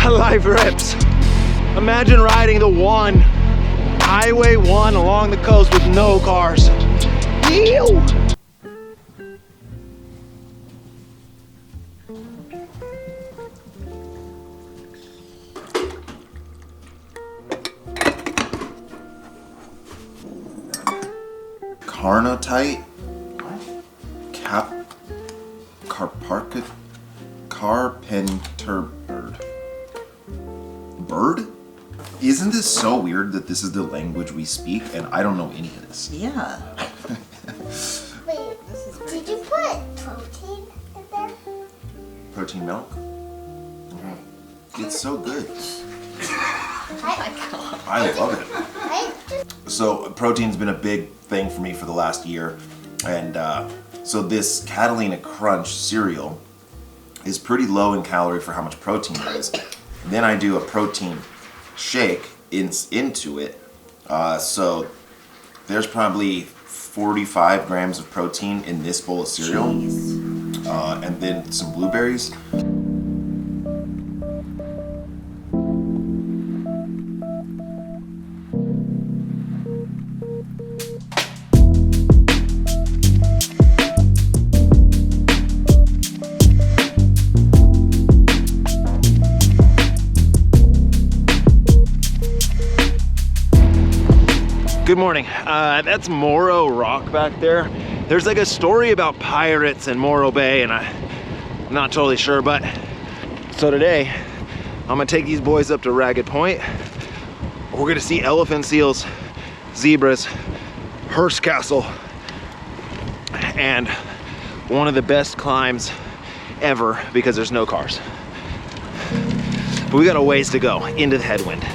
Life rips. Imagine riding the Highway 1 along the coast with no cars. Ew! Carnotite, carpenter bird. Isn't this so weird that this is the language we speak and I don't know any of this? Yeah. Wait, did you put protein in there? Protein milk? It's so good. Oh my God. I love it. So protein's been a big thing for me for the last year, and so this Catalina Crunch cereal is pretty low in calorie for how much protein there is. Then I do a protein shake into it, so there's probably 45 grams of protein in this bowl of cereal, and then some blueberries. Good morning. That's Morro Rock back there. There's like a story about pirates in Morro Bay, and I'm not totally sure, but so today I'm gonna take these boys up to Ragged Point. We're gonna see elephant seals, zebras, Hearst Castle, and one of the best climbs ever because there's no cars. But we got a ways to go into the headwind.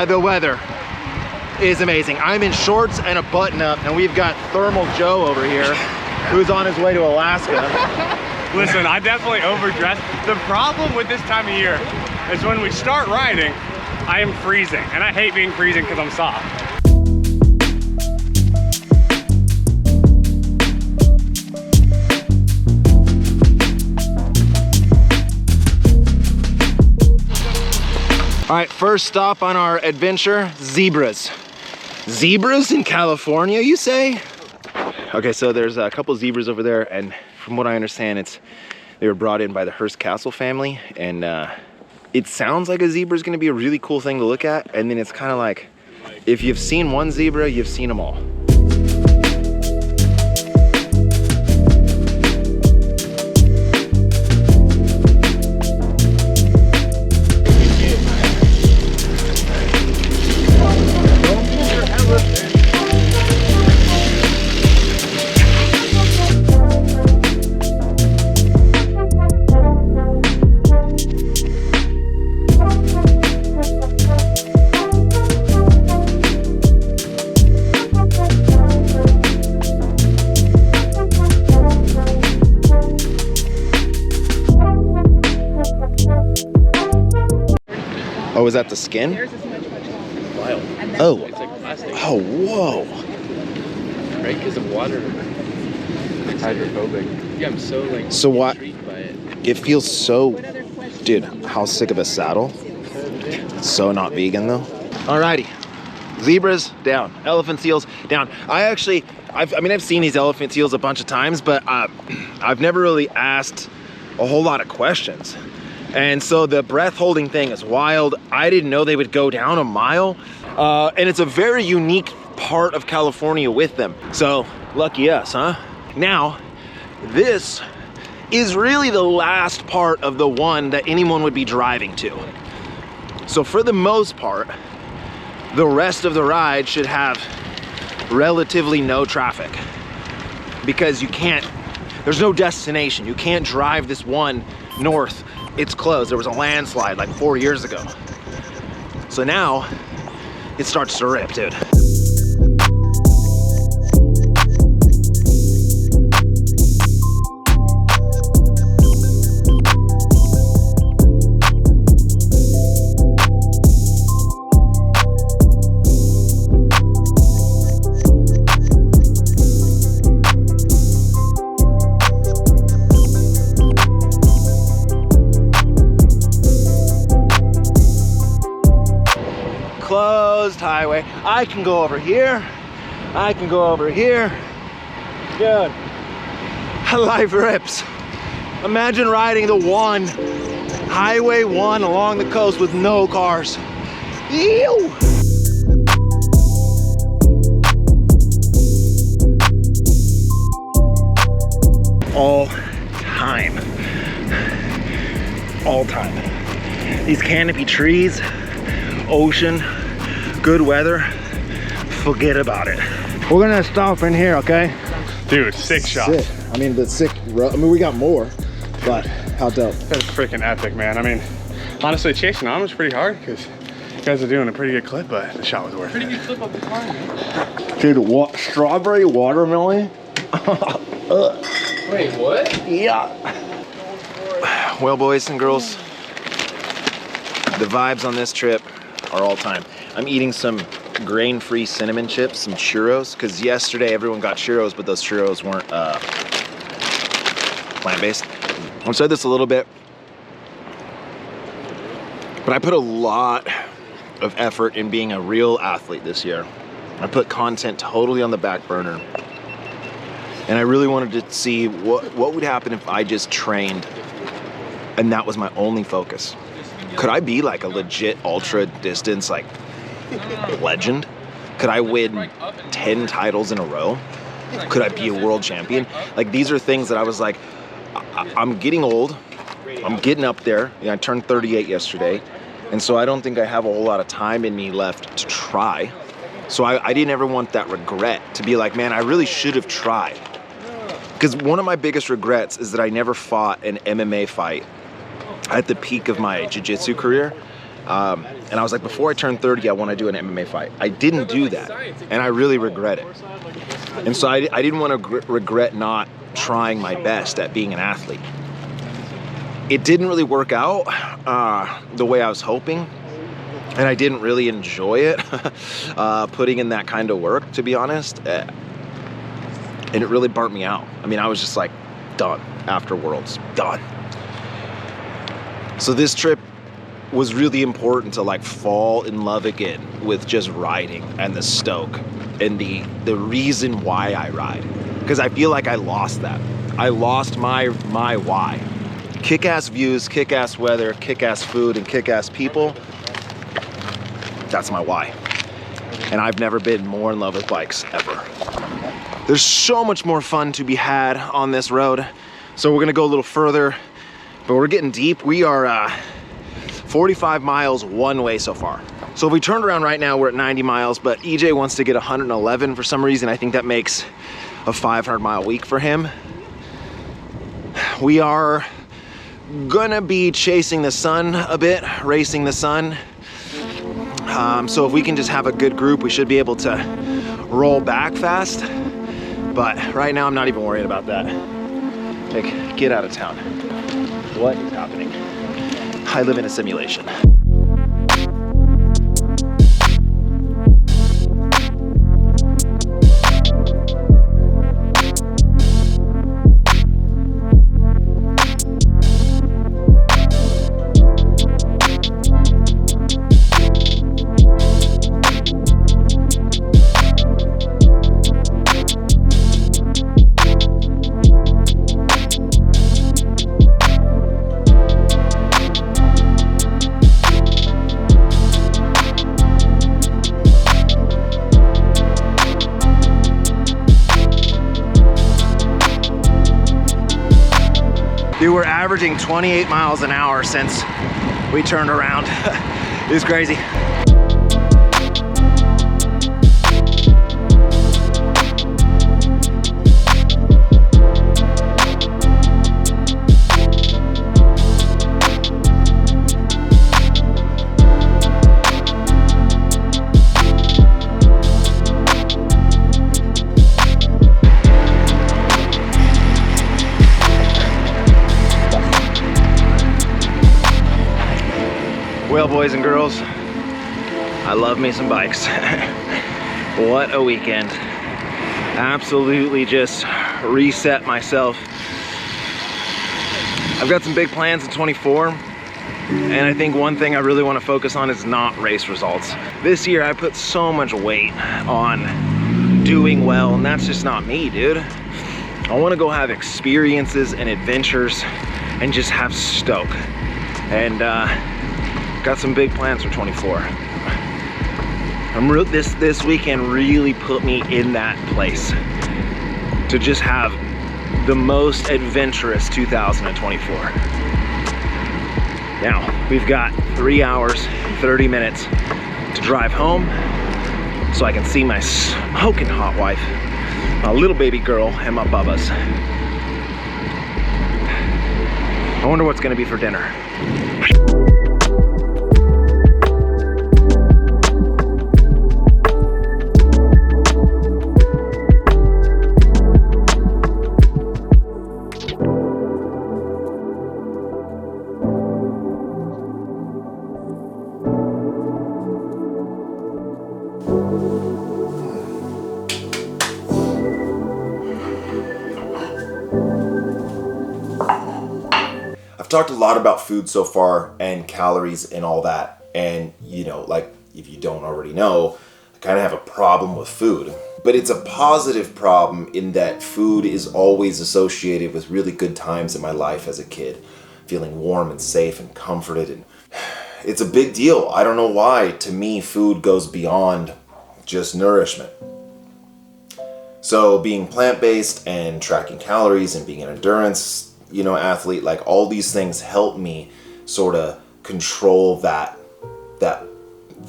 The weather is amazing. I'm in shorts and a button up, and we've got Thermal Joe over here who's on his way to Alaska. Listen, I definitely overdressed. The problem with this time of year is when we start riding, I am freezing, and I hate being freezing because I'm soft. All right, first stop on our adventure, zebras. Zebras in California, you say? Okay, so there's a couple zebras over there, and from what I understand, they were brought in by the Hearst Castle family, and it sounds like a zebra is gonna be a really cool thing to look at, and then it's kind of like, if you've seen one zebra, you've seen them all. Oh, is that the skin? Theirs is much Wild. Oh. It's like plastic. Oh, whoa. Right, because of water. It's hydrophobic. Yeah, I'm so like intrigued by it. It feels so, dude, how sick of a saddle. It's so not vegan though. Alrighty, zebras down, elephant seals down. I've seen these elephant seals a bunch of times, but I've never really asked a whole lot of questions. And so the breath holding thing is wild. I didn't know they would go down a mile. And it's a very unique part of California with them. So lucky us, huh? Now, this is really the last part of the one that anyone would be driving to. So for the most part, the rest of the ride should have relatively no traffic because there's no destination. You can't drive this one north. It's closed. There was a landslide like 4 years ago. So now it starts to rip, dude. highway. I can go over here. I can go over here. Good. Life rips. Imagine riding the one, Highway 1 along the coast with no cars. Ew! All time. All time. These canopy trees, ocean, good weather, forget about it. We're gonna stop in here, okay? Dude, sick shot. Sick. I mean, the sick, I mean, we got more, but how dope. That's freaking epic, man. I mean, honestly, chasing on was pretty hard because you guys are doing a pretty good clip, but the shot was worth it. Pretty good clip up the car, man. Dude, what? Strawberry watermelon? Wait, what? Yeah. Well, boys and girls, the vibes on this trip are all time. I'm eating some grain-free cinnamon chips, some churros, because yesterday everyone got churros, but those churros weren't plant-based. I've said this a little bit, but I put a lot of effort in being a real athlete this year. I put content totally on the back burner. And I really wanted to see what would happen if I just trained and that was my only focus. Could I be like a legit ultra distance like legend? Could I win 10 titles in a row? Could I be a world champion? Like, these are things that I was like, I'm getting old. I'm getting up there. You know, I turned 38 yesterday. And so I don't think I have a whole lot of time in me left to try. So I didn't ever want that regret to be like, man, I really should have tried. Because one of my biggest regrets is that I never fought an MMA fight at the peak of my jiu-jitsu career. And I was like, before I turn 30, I want to do an MMA fight. I didn't do that, and I really regret it. And so I didn't want to regret not trying my best at being an athlete. It didn't really work out the way I was hoping, and I didn't really enjoy it, putting in that kind of work, to be honest. And it really burnt me out. I mean, I was just like, done after Worlds, done. So this trip was really important to like fall in love again with just riding and the stoke and the reason why I ride. Because I feel like I lost that. I lost my why. Kick-ass views, kick-ass weather, kick-ass food, and kick-ass people. That's my why. And I've never been more in love with bikes ever. There's so much more fun to be had on this road. So we're gonna go a little further, but we're getting deep. We are 45 miles one way so far. So if we turned around right now, we're at 90 miles, but EJ wants to get 111 for some reason. I think that makes a 500-mile week for him. We are gonna be chasing the sun a bit, racing the sun. So if we can just have a good group, we should be able to roll back fast. But right now, I'm not even worried about that. Like, get out of town. What is happening? I live in a simulation. Dude, we're averaging 28 miles an hour since we turned around. It's crazy. Well, boys and girls, I love me some bikes. What a weekend. Absolutely just reset myself. I've got some big plans in 24. And I think one thing I really want to focus on is not race results. This year I put so much weight on doing well, and that's just not me, dude. I want to go have experiences and adventures and just have stoke. And got some big plans for 24. This weekend really put me in that place to just have the most adventurous 2024. Now, we've got 3 hours and 30 minutes to drive home so I can see my smoking hot wife, my little baby girl, and my bubbas. I wonder what's gonna be for dinner. I've talked a lot about food so far and calories and all that, and you know, like if you don't already know, I kind of have a problem with food. But it's a positive problem in that food is always associated with really good times in my life as a kid, feeling warm and safe and comforted, and it's a big deal. I don't know why. To me, food goes beyond just nourishment. So being plant-based and tracking calories and being an endurance, you know, athlete, like all these things help me sort of control that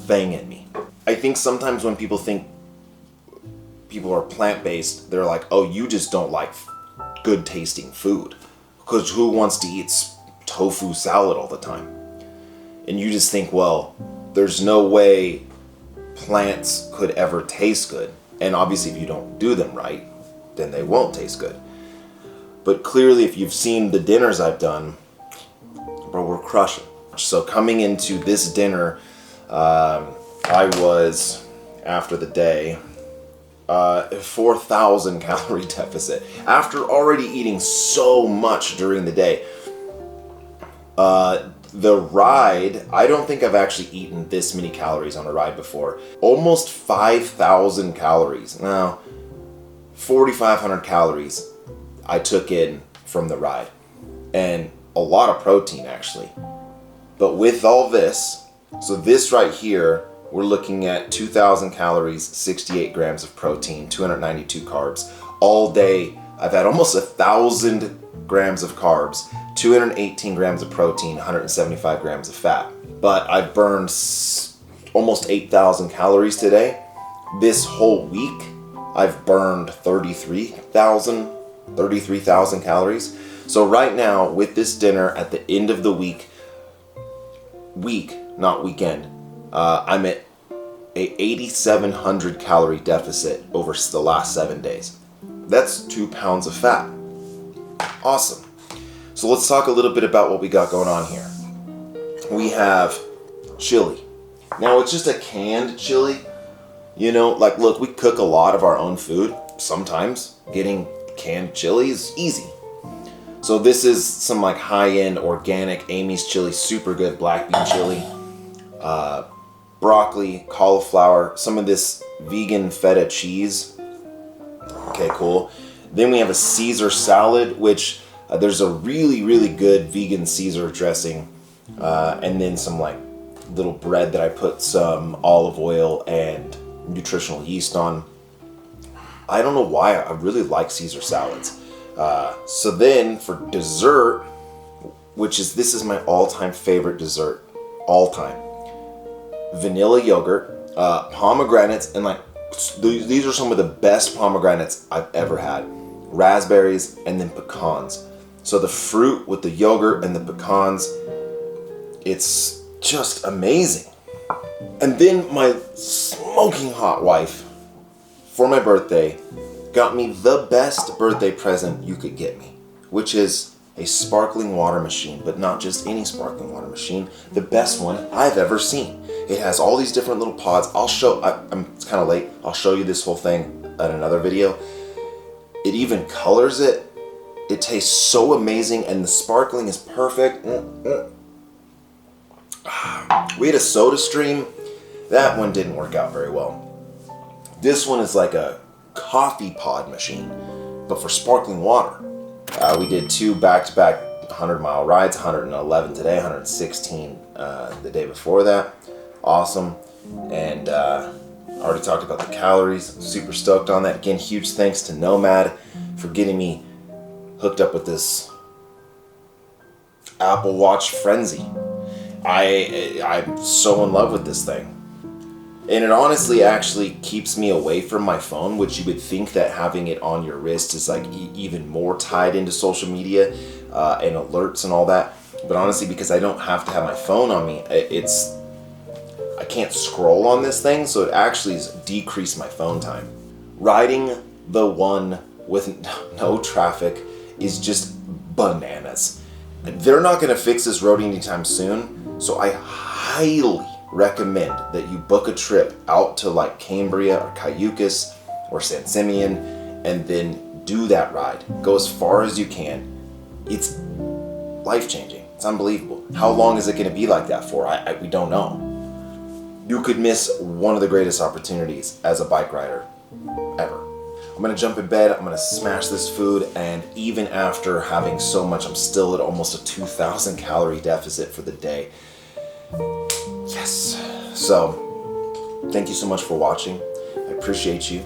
thing in me. I think sometimes when people think people are plant-based, they're like, oh, you just don't like good tasting food. Because who wants to eat tofu salad all the time? And you just think, well, there's no way plants could ever taste good. And obviously if you don't do them right, then they won't taste good. But clearly, if you've seen the dinners I've done, bro, we're crushing. So coming into this dinner, I was, after the day, 4,000 calorie deficit. After already eating so much during the day. The ride, I don't think I've actually eaten this many calories on a ride before. Almost 5,000 calories. No, 4,500 calories I took in from the ride, and a lot of protein actually. But with all this, so this right here, we're looking at 2,000 calories, 68 grams of protein, 292 carbs. All day, I've had almost 1,000 grams of carbs, 218 grams of protein, 175 grams of fat. But I've burned almost 8,000 calories today. This whole week, I've burned 33,000 calories. So right now, with this dinner at the end of the week, not weekend, I'm at a 8,700 calorie deficit over the last 7 days. That's 2 pounds of fat. Awesome. So let's talk a little bit about what we got going on here. We have chili. Now it's just a canned chili. You know, like look, we cook a lot of our own food. Sometimes getting canned chili is easy. So this is some like high-end organic Amy's chili, super good black bean chili, broccoli, cauliflower, some of this vegan feta cheese. Okay, cool. Then we have a Caesar salad, which there's a really good vegan Caesar dressing, and then some like little bread that I put some olive oil and nutritional yeast on. I don't know why, I really like Caesar salads. So then for dessert, this is my all-time favorite dessert, all-time. Vanilla yogurt, pomegranates, and like, these are some of the best pomegranates I've ever had. Raspberries, and then pecans. So the fruit with the yogurt and the pecans, it's just amazing. And then my smoking hot wife, for my birthday, got me the best birthday present you could get me, which is a sparkling water machine, but not just any sparkling water machine, the best one I've ever seen. It has all these different little pods. It's kind of late. I'll show you this whole thing in another video. It even colors it. It tastes so amazing, and the sparkling is perfect. We had a Soda Stream. That one didn't work out very well. This one is like a coffee pod machine, but for sparkling water. We did 2 back-to-back 100-mile rides, 111 today, 116 the day before that. Awesome. And I already talked about the calories. Super stoked on that. Again, huge thanks to Nomad for getting me hooked up with this Apple Watch frenzy. I'm so in love with this thing. And it honestly actually keeps me away from my phone, which you would think that having it on your wrist is like even more tied into social media and alerts and all that. But honestly, because I don't have to have my phone on me, I can't scroll on this thing, so it actually has decreased my phone time. Riding the one with no traffic is just bananas. They're not going to fix this road anytime soon, so I highly recommend that you book a trip out to like Cambria or Cayucas or San Simeon and then do that ride. Go as far as you can. It's life-changing. It's unbelievable. How long is it going to be like that for? We don't know. You could miss one of the greatest opportunities as a bike rider ever. I'm going to jump in bed, I'm going to smash this food, and even after having so much, I'm still at almost a 2,000 calorie deficit for the day. Yes. So, thank you so much for watching. I appreciate you.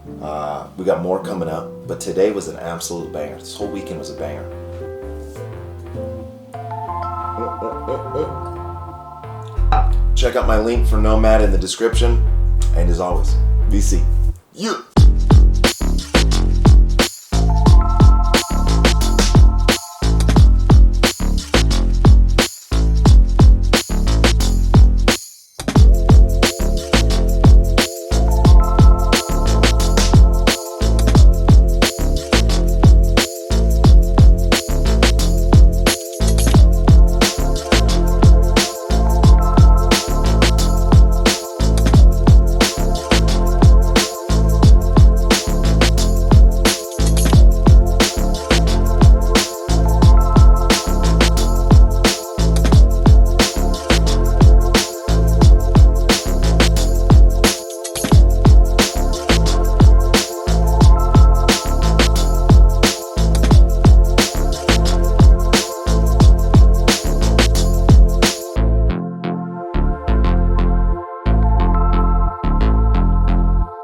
We got more coming up, but today was an absolute banger. This whole weekend was a banger. Check out my link for Nomad in the description. And as always, VC. Yeah.